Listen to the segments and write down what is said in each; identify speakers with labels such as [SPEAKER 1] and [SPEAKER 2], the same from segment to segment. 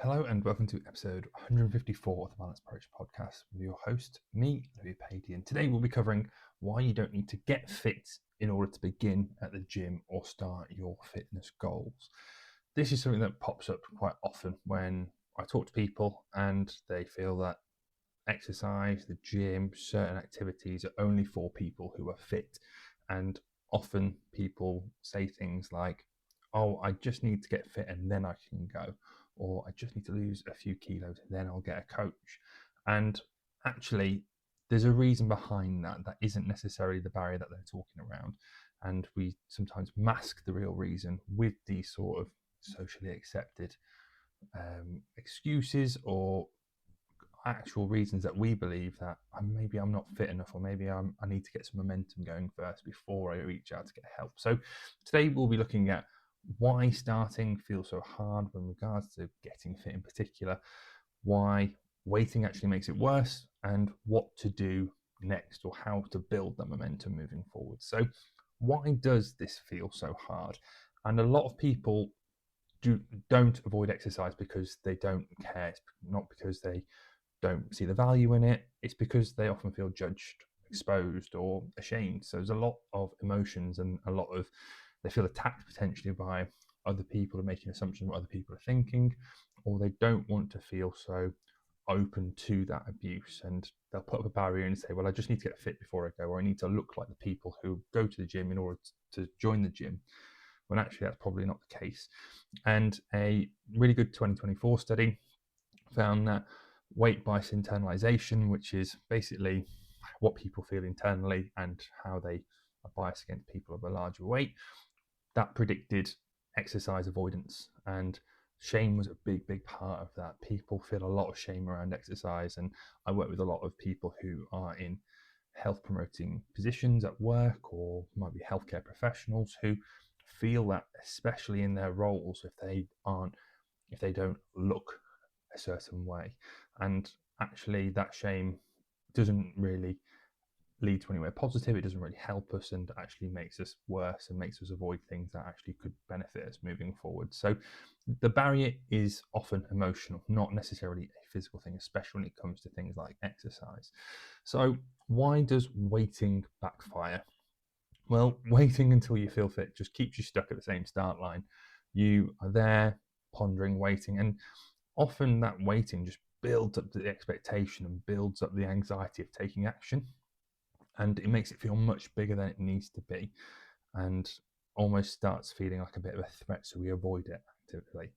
[SPEAKER 1] Hello and welcome to episode 154 of the Balance Approach podcast with your host, me, Louis Padian. Today we'll be covering why you don't need to get fit in order to begin at the gym or start your fitness goals. This is something that pops up quite often when I talk to people and they feel that exercise, the gym, certain activities are only for people who are fit. And often people say things like, oh, I just need to get fit and then I can go. Or I just need to lose a few kilos and then I'll get a coach. And actually, there's a reason behind that. That isn't necessarily the barrier that they're talking around. And we sometimes mask the real reason with these sort of socially accepted excuses or actual reasons that we believe that maybe I'm not fit enough, or maybe I need to get some momentum going first before I reach out to get help. So today we'll be looking at why starting feels so hard with regards to getting fit in particular, why waiting actually makes it worse, and what to do next or how to build that momentum moving forward. So why does this feel so hard? And a lot of people don't avoid exercise because they don't care. It's not because they don't see the value in it. It's because they often feel judged, exposed, or ashamed. So there's a lot of emotions and a lot of, they feel attacked potentially by other people and making assumptions what other people are thinking, or they don't want to feel so open to that abuse, and they'll put up a barrier and say, well, I just need to get fit before I go, or I need to look like the people who go to the gym in order to join the gym, when actually that's probably not the case. And a really good 2024 study found that weight bias internalization, which is basically what people feel internally and how they are biased against people of a larger weight, that predicted exercise avoidance. And shame was a big part of that. People feel a lot of shame around exercise, and I work with a lot of people who are in health promoting positions at work or might be healthcare professionals who feel that, especially in their roles, if they don't look a certain way. And actually that shame doesn't really lead to anywhere positive. It doesn't really help us, and actually makes us worse and makes us avoid things that actually could benefit us moving forward. So the barrier is often emotional, not necessarily a physical thing, especially when it comes to things like exercise. So why does waiting backfire? Well, waiting until you feel fit just keeps you stuck at the same start line. You are there pondering, waiting, and often that waiting just builds up the expectation and builds up the anxiety of taking action, and it makes it feel much bigger than it needs to be, and almost starts feeling like a bit of a threat, so we avoid it actively,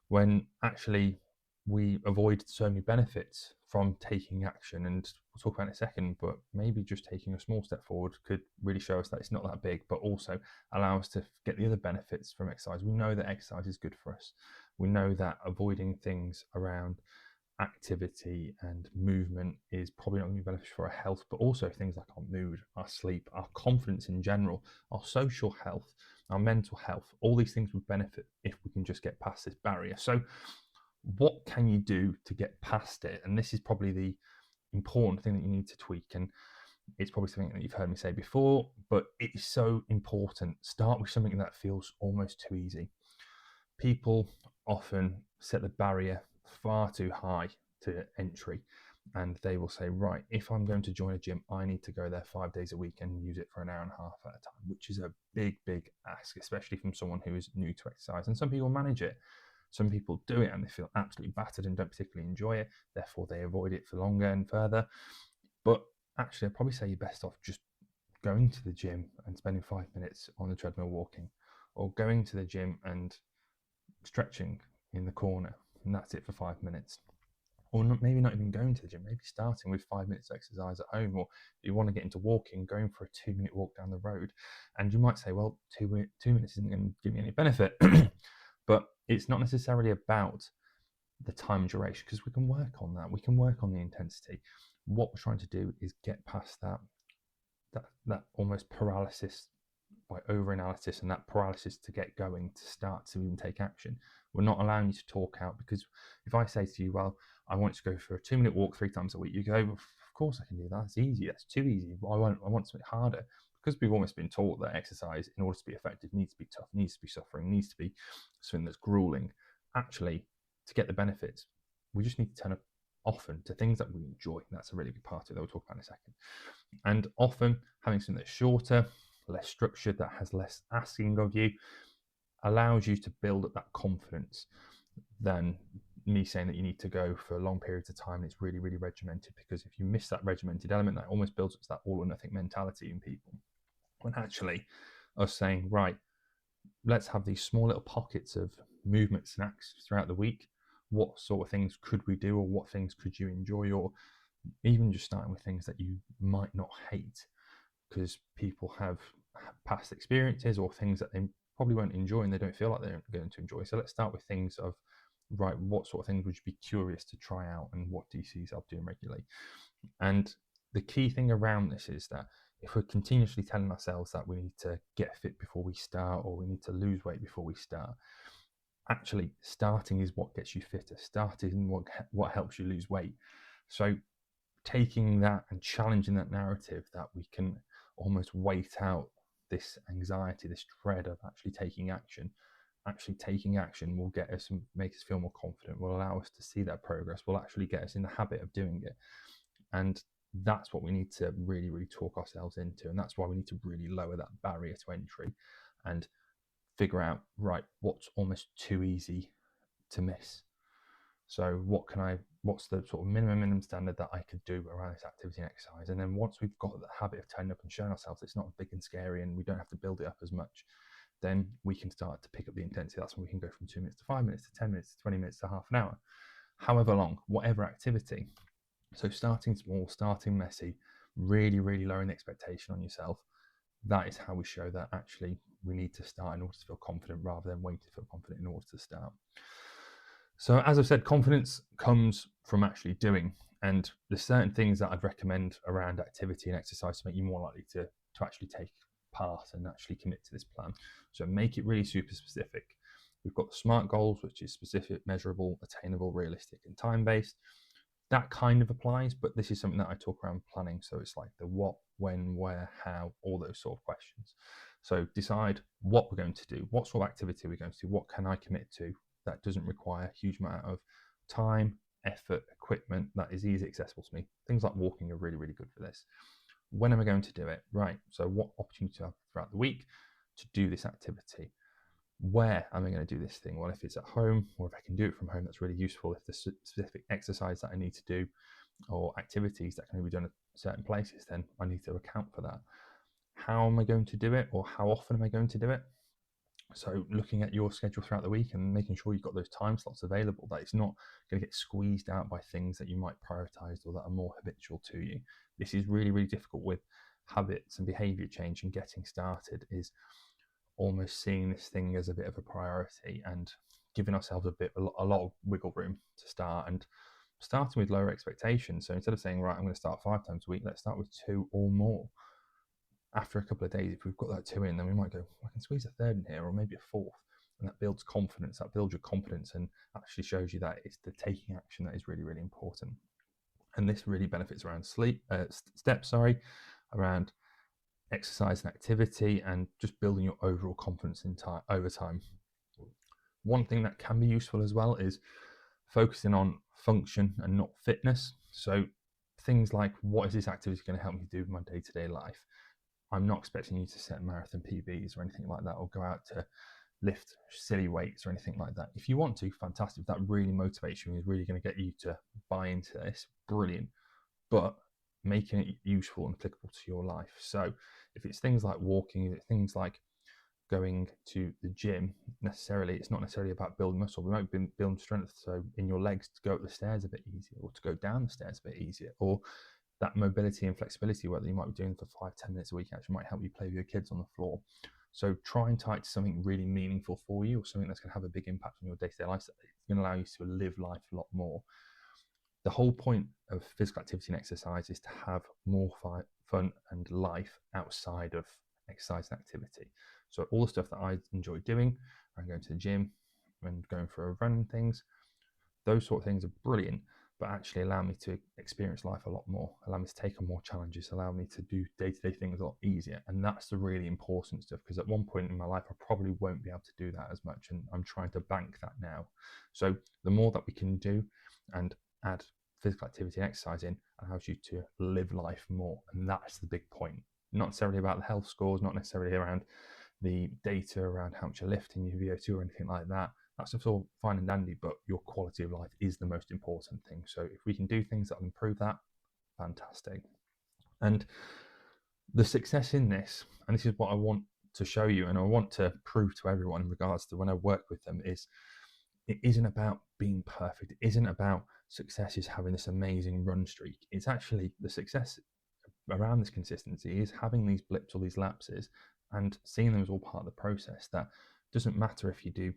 [SPEAKER 1] when actually we avoid so many benefits from taking action. And we'll talk about it in a second, but maybe just taking a small step forward could really show us that it's not that big, but also allow us to get the other benefits from exercise. We know that exercise is good for us. We know that avoiding things around activity and movement is probably not going to be beneficial for our health, but also things like our mood, our sleep, our confidence in general, our social health, our mental health. All these things would benefit if we can just get past this barrier. So what can you do to get past it? And this is probably the important thing that you need to tweak. And it's probably something that you've heard me say before, but it is so important. Start with something that feels almost too easy. People often set the barrier far too high to entry, and they will say, right, if I'm going to join a gym, I need to go there 5 days a week and use it for an hour and a half at a time, which is a big ask, especially from someone who is new to exercise. And some people manage it. Some people do it and they feel absolutely battered and don't particularly enjoy it, therefore they avoid it for longer and further. But actually, I'd probably say you're best off just going to the gym and spending 5 minutes on the treadmill walking, or going to the gym and stretching in the corner, and that's it for 5 minutes. Or not, maybe not even going to the gym, maybe starting with 5 minutes of exercise at home, or if you want to get into walking, going for a 2 minute walk down the road. And you might say, well, 2 minutes isn't going to give me any benefit. But it's not necessarily about the time duration, because we can work on that. We can work on the intensity. What we're trying to do is get past that almost paralysis by over-analysis, and that paralysis to get going, to start to even take action. We're not allowing you to talk out, because if I say to you, well, I want to go for a 2 minute walk 3 times a week, you go, well, of course I can do that. It's easy. That's too easy. I want something harder, because we've almost been taught that exercise, in order to be effective, needs to be tough, needs to be suffering, needs to be something that's grueling. Actually, to get the benefits, we just need to turn up often to things that we enjoy. That's a really big part of it that we'll talk about in a second. And often having something that's shorter, less structured, that has less asking of you, allows you to build up that confidence than me saying that you need to go for long periods of time and it's really, really regimented. Because if you miss that regimented element, that almost builds up that all or nothing mentality in people. When actually us saying, right, let's have these small little pockets of movement snacks throughout the week. What sort of things could we do, or what things could you enjoy, or even just starting with things that you might not hate, because people have past experiences or things that they probably won't enjoy and they don't feel like they're going to enjoy. So let's start with things of, right, what sort of things would you be curious to try out, and what do you see yourself doing regularly? And the key thing around this is that if we're continuously telling ourselves that we need to get fit before we start, or we need to lose weight before we start, actually starting is what gets you fitter. Starting what helps you lose weight. So taking that and challenging that narrative that we can almost wait out this anxiety, this dread of actually taking action. Actually taking action will get us and make us feel more confident, will allow us to see that progress, will actually get us in the habit of doing it. And that's what we need to really, really talk ourselves into. And that's why we need to really lower that barrier to entry and figure out, right, what's almost too easy to miss. So what's the sort of minimum standard that I could do around this activity and exercise? And then once we've got the habit of turning up and showing ourselves it's not big and scary and we don't have to build it up as much, then we can start to pick up the intensity. That's when we can go from 2 minutes to 5 minutes to 10 minutes to 20 minutes to half an hour, however long, whatever activity. So starting small, starting messy, really, really lowering the expectation on yourself. That is how we show that actually we need to start in order to feel confident, rather than wait to feel confident in order to start. So as I've said, confidence comes from actually doing. And there's certain things that I'd recommend around activity and exercise to make you more likely to actually take part and actually commit to this plan. So make it really super specific. We've got the SMART goals, which is specific, measurable, attainable, realistic, and time-based. That kind of applies, but this is something that I talk around planning. So it's like the what, when, where, how, all those sort of questions. So decide what we're going to do, what sort of activity we're going to do, what can I commit to that doesn't require a huge amount of time, effort, equipment, that is easily accessible to me. Things like walking are really, really good for this. When am I going to do it? Right, so what opportunity do I have throughout the week to do this activity? Where am I going to do this thing? Well, if it's at home, or if I can do it from home, that's really useful. If there's specific exercise that I need to do or activities that can be done at certain places, then I need to account for that. How am I going to do it, or how often am I going to do it? So looking at your schedule throughout the week and making sure you've got those time slots available, that it's not going to get squeezed out by things that you might prioritize or that are more habitual to you. This is really, really difficult with habits and behavior change, and getting started is almost seeing this thing as a bit of a priority and giving ourselves a lot of wiggle room to start, and starting with lower expectations. So instead of saying, right, I'm going to start 5 times a week, let's start with 2 or more. After a couple of days, if we've got that 2 in, then we might go, I can squeeze a 3rd in here, or maybe a 4th. And that builds confidence, that builds your confidence, and actually shows you that it's the taking action that is really, really important. And this really benefits around steps, around exercise and activity, and just building your overall confidence over time. One thing that can be useful as well is focusing on function and not fitness. So things like, what is this activity going to help me do in my day-to-day life? I'm not expecting you to set marathon PBs or anything like that, or go out to lift silly weights or anything like that. If you want to, fantastic. If that really motivates you and is really going to get you to buy into this, brilliant. But making it useful and applicable to your life. So if it's things like walking, if it's things like going to the gym, necessarily, it's not necessarily about building muscle. We might be building strength, so in your legs, to go up the stairs a bit easier, or to go down the stairs a bit easier, or that mobility and flexibility work that you might be doing for 5-10 minutes a week actually might help you play with your kids on the floor. So try and tie it to something really meaningful for you, or something that's going to have a big impact on your day-to-day lifestyle. It's going to allow you to live life a lot more. The whole point of physical activity and exercise is to have more fun and life outside of exercise and activity. So all the stuff that I enjoy doing, I'm going to the gym and going for a run and things, those sort of things are brilliant. but actually allow me to experience life a lot more, allow me to take on more challenges, allow me to do day-to-day things a lot easier. And that's the really important stuff, because at one point in my life, I probably won't be able to do that as much. And I'm trying to bank that now. So the more that we can do and add physical activity and exercise in, allows you to live life more. And that's the big point. Not necessarily about the health scores, not necessarily around the data around how much you're lifting, your VO2 or anything like that. That's all fine and dandy, but your quality of life is the most important thing. So if we can do things that will improve that, fantastic. And the success in this, and this is what I want to show you and I want to prove to everyone in regards to when I work with them, is it isn't about being perfect. It isn't about success is having this amazing run streak. It's actually the success around this consistency is having these blips or these lapses and seeing them as all part of the process. That doesn't matter if you do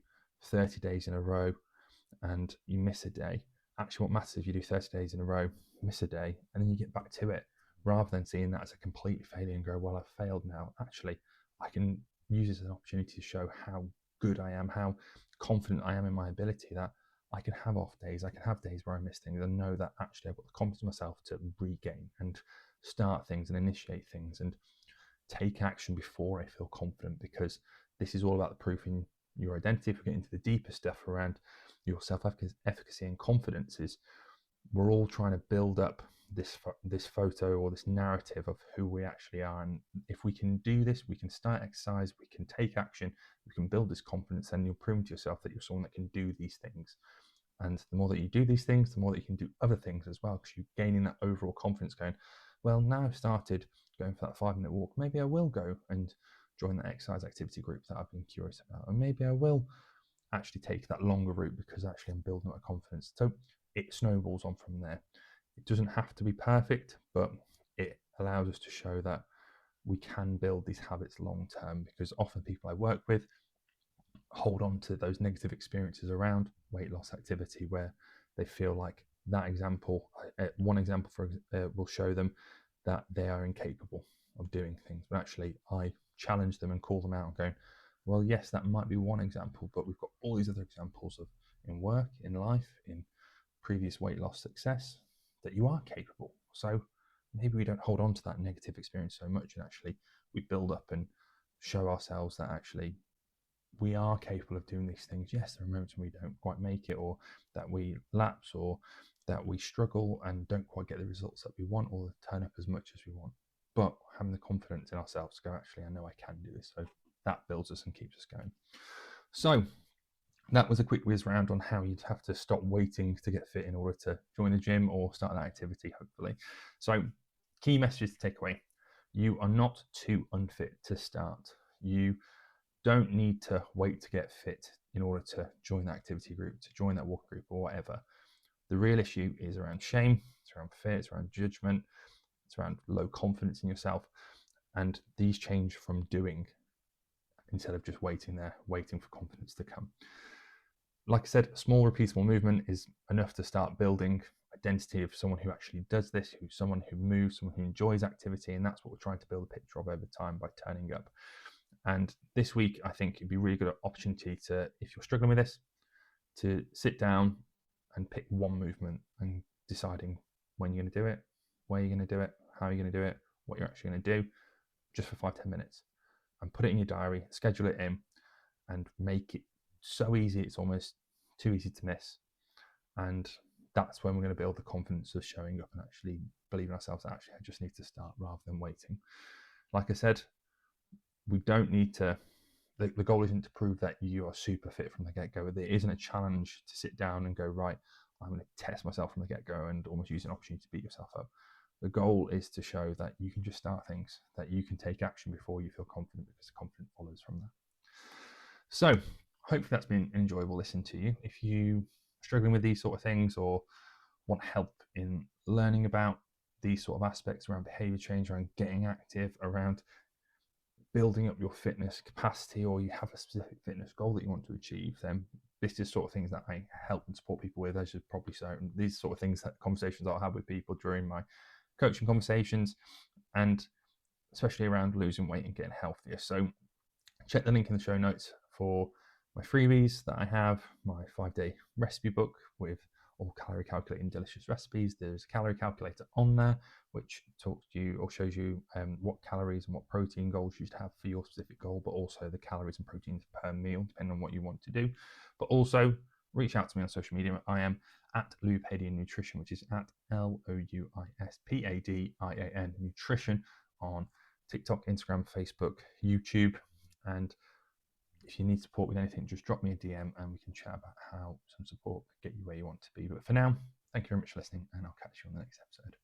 [SPEAKER 1] 30 days in a row and you miss a day. Actually, what matters is if you do 30 days in a row, miss a day, and then you get back to it, rather than seeing that as a complete failure and go, well, I've failed now. Actually, I can use this as an opportunity to show how good I am, how confident I am in my ability, that I can have off days, I can have days where I miss things, and know that actually I've got the confidence in myself to regain and start things and initiate things and take action before I feel confident, because this is all about the proof in your identity. If we get into the deeper stuff around your self-efficacy and confidence, is we're all trying to build up this photo or this narrative of who we actually are. And if we can do this, we can start exercise, we can take action, we can build this confidence, and you're proving to yourself that you're someone that can do these things. And the more that you do these things, the more that you can do other things as well, because you're gaining that overall confidence, going, well, now I've started going for that 5-minute walk, maybe I will go and join that exercise activity group that I've been curious about, and maybe I will actually take that longer route because actually I'm building up confidence. So it snowballs on from there. It doesn't have to be perfect, but it allows us to show that we can build these habits long term, because often people I work with hold on to those negative experiences around weight loss activity where they feel like that example, one example will show them that they are incapable of doing things. But actually, I challenge them and call them out and going, well, yes, that might be one example, but we've got all these other examples of in work, in life, in previous weight loss success that you are capable. So maybe we don't hold on to that negative experience so much, and actually we build up and show ourselves that actually we are capable of doing these things. Yes, there are moments when we don't quite make it, or that we lapse, or that we struggle and don't quite get the results that we want, or turn up as much as we want. But having the confidence in ourselves to go, actually, I know I can do this. So that builds us and keeps us going. So that was a quick whiz round on how you'd have to stop waiting to get fit in order to join the gym or start that activity, hopefully. So key messages to take away. You are not too unfit to start. You don't need to wait to get fit in order to join that activity group, to join that walk group or whatever. The real issue is around shame, it's around fear, it's around judgment, it's around low confidence in yourself. And these change from doing instead of just waiting there, waiting for confidence to come. Like I said, a small repeatable movement is enough to start building identity of someone who actually does this, who's someone who moves, someone who enjoys activity. And that's what we're trying to build a picture of over time by turning up. And this week, I think it'd be a really good opportunity to, if you're struggling with this, to sit down and pick one movement and deciding when you're going to do it, where you're going to do it, how you're going to do it, what you're actually going to do, just for 5-10 minutes. And put it in your diary, schedule it in, and make it so easy it's almost too easy to miss. And that's when we're going to build the confidence of showing up and actually believing ourselves that actually I just need to start rather than waiting. Like I said, we don't need to, the goal isn't to prove that you are super fit from the get-go. There isn't a challenge to sit down and go, right, I'm going to test myself from the get-go and almost use an opportunity to beat yourself up. The goal is to show that you can just start things, that you can take action before you feel confident, because confidence follows from that. So hopefully that's been an enjoyable listen to you. If you are struggling with these sort of things or want help in learning about these sort of aspects around behavior change, around getting active, around building up your fitness capacity, or you have a specific fitness goal that you want to achieve, then this is sort of things that I help and support people with, as you probably so. And these sort of things, that conversations I'll have with people during my coaching conversations, and especially around losing weight and getting healthier. So check the link in the show notes for my freebies that I have, my 5-day recipe book with or calorie calculating delicious recipes, there's a calorie calculator on there which talks to you or shows you what calories and what protein goals you should have for your specific goal, but also the calories and proteins per meal, depending on what you want to do. But also reach out to me on social media. I am at Louis Padian Nutrition, which is at LOUISPADIAN Nutrition on TikTok, Instagram, Facebook, YouTube. And if you need support with anything, just drop me a DM and we can chat about how some support can get you where you want to be. But for now, thank you very much for listening, and I'll catch you on the next episode.